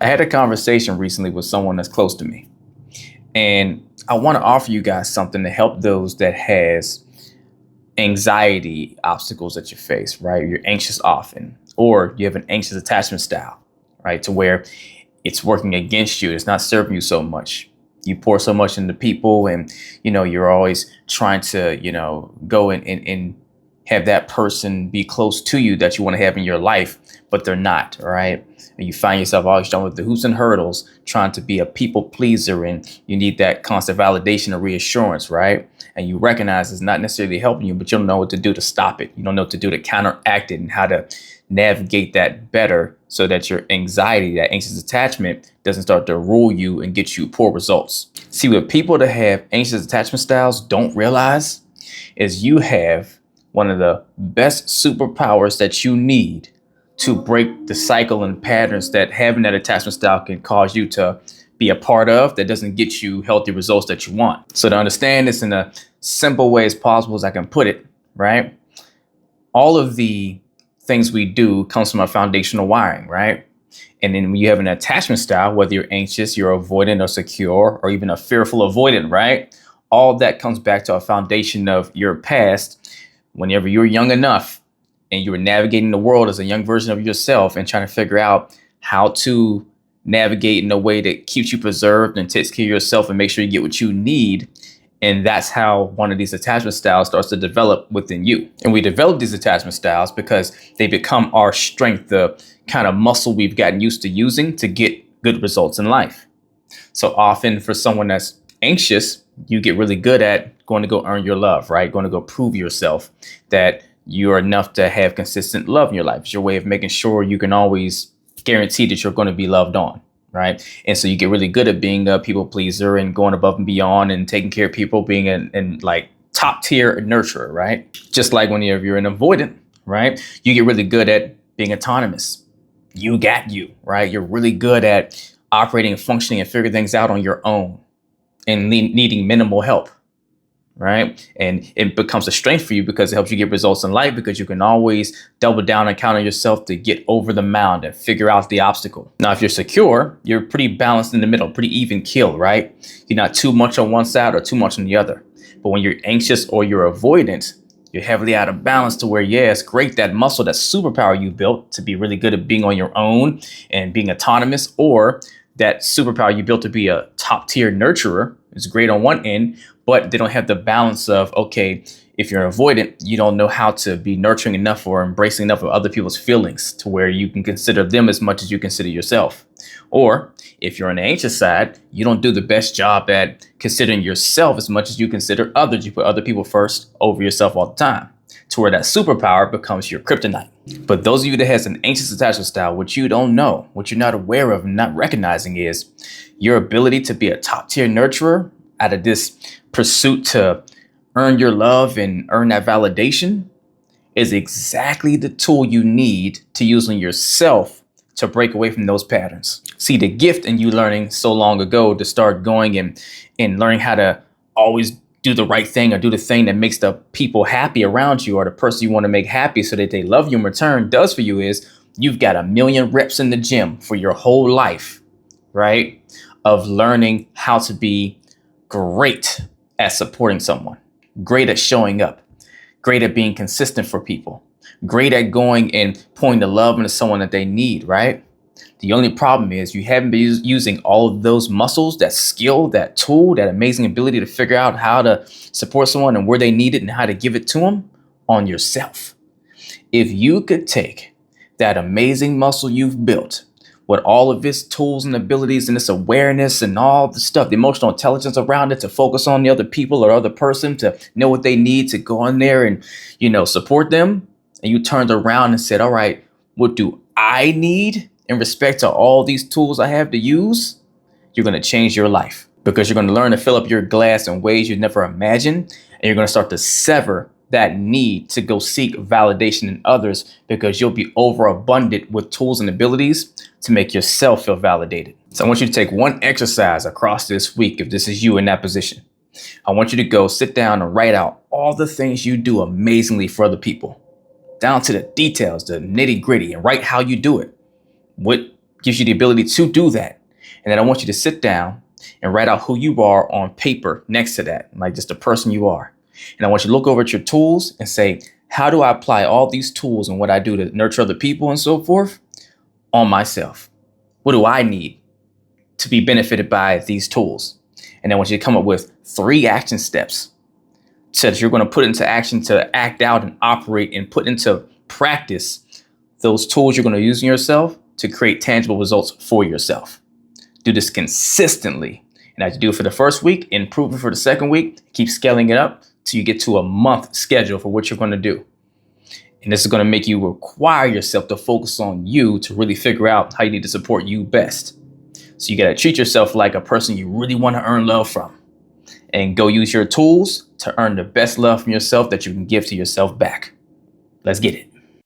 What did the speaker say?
I had a conversation recently with someone that's close to me, and I want to offer you guys something to help those that has anxiety obstacles that you face, right? You're anxious often, or you have an anxious attachment style, right? To where it's working against you. It's not serving you so much. You pour so much into people and, you're always trying to, go and have that person be close to you that you want to have in your life, but they're not, right? And you find yourself always done with the hoops and hurdles, trying to be a people pleaser, and you need that constant validation and reassurance, right? And you recognize it's not necessarily helping you, but you don't know what to do to stop it. You don't know what to do to counteract it and how to navigate that better so that your anxiety, that anxious attachment, doesn't start to rule you and get you poor results. See, what people that have anxious attachment styles don't realize is you have one of the best superpowers that you need to break the cycle and patterns that having that attachment style can cause you to be a part of, that doesn't get you healthy results that you want. So to understand this in a simple way as possible as I can put it, right? All of the things we do comes from our foundational wiring, right? And then when you have an attachment style, whether you're anxious, you're avoidant or secure, or even a fearful avoidant, right? All that comes back to a foundation of your past. Whenever you're young enough and you were navigating the world as a young version of yourself and trying to figure out how to navigate in a way that keeps you preserved and takes care of yourself and make sure you get what you need. And that's how one of these attachment styles starts to develop within you. And we develop these attachment styles because they become our strength, the kind of muscle we've gotten used to using to get good results in life. So often for someone that's anxious, you get really good at going to go earn your love, right? Going to go prove yourself that you're enough to have consistent love in your life. It's your way of making sure you can always guarantee that you're going to be loved on, right? And so you get really good at being a people pleaser and going above and beyond and taking care of people, being an like top tier nurturer, right? Just like when you're an avoidant, right? You get really good at being autonomous. You got you, right? You're really good at operating and functioning and figuring things out on your own and needing minimal help, right? And it becomes a strength for you because it helps you get results in life, because you can always double down and count on yourself to get over the mound and figure out the obstacle. Now, if you're secure, you're pretty balanced in the middle, pretty even keel, right? You're not too much on one side or too much on the other. But when you're anxious or you're avoidant, you're heavily out of balance to where, yeah, it's great, that muscle, that superpower you built to be really good at being on your own and being autonomous, or that superpower you built to be a top tier nurturer is great on one end, but they don't have the balance of, okay, if you're avoidant, you don't know how to be nurturing enough or embracing enough of other people's feelings to where you can consider them as much as you consider yourself. Or if you're on the anxious side, you don't do the best job at considering yourself as much as you consider others. You put other people first over yourself all the time, to where that superpower becomes your kryptonite. But those of you that has an anxious attachment style, what you don't know, what you're not aware of and not recognizing is your ability to be a top tier nurturer out of this pursuit to earn your love and earn that validation is exactly the tool you need to use on yourself to break away from those patterns. See, the gift in you learning so long ago to start going and learning how to always do the right thing or do the thing that makes the people happy around you or the person you want to make happy so that they love you in return does for you is you've got 1,000,000 reps in the gym for your whole life, right? Of learning how to be great at supporting someone, great at showing up, great at being consistent for people, great at going and pouring the love into someone that they need, right? The only problem is you haven't been using all of those muscles, that skill, that tool, that amazing ability to figure out how to support someone and where they need it and how to give it to them on yourself. If you could take that amazing muscle you've built with all of its tools and abilities and its awareness and all the stuff, the emotional intelligence around it, to focus on the other people or other person, to know what they need, to go in there and, support them. And you turned around and said, all right, what do I need in respect to all these tools I have to use? You're going to change your life, because you're going to learn to fill up your glass in ways you never imagined. And you're going to start to sever that need to go seek validation in others, because you'll be overabundant with tools and abilities to make yourself feel validated. So I want you to take one exercise across this week. If this is you in that position, I want you to go sit down and write out all the things you do amazingly for other people, down to the details, the nitty gritty, and write how you do it. What gives you the ability to do that. And then I want you to sit down and write out who you are on paper next to that, like just the person you are. And I want you to look over at your tools and say, how do I apply all these tools and what I do to nurture other people and so forth on myself? What do I need to be benefited by these tools? And then I want you to come up with 3 action steps that you're going to put into action to act out and operate and put into practice those tools you're going to use in yourself to create tangible results for yourself. Do this consistently. And as you do it for the first week, improve it for the second week, keep scaling it up till you get to a month schedule for what you're going to do. And this is going to make you require yourself to focus on you to really figure out how you need to support you best. So you got to treat yourself like a person you really want to earn love from, and go use your tools to earn the best love from yourself that you can give to yourself back. Let's get it.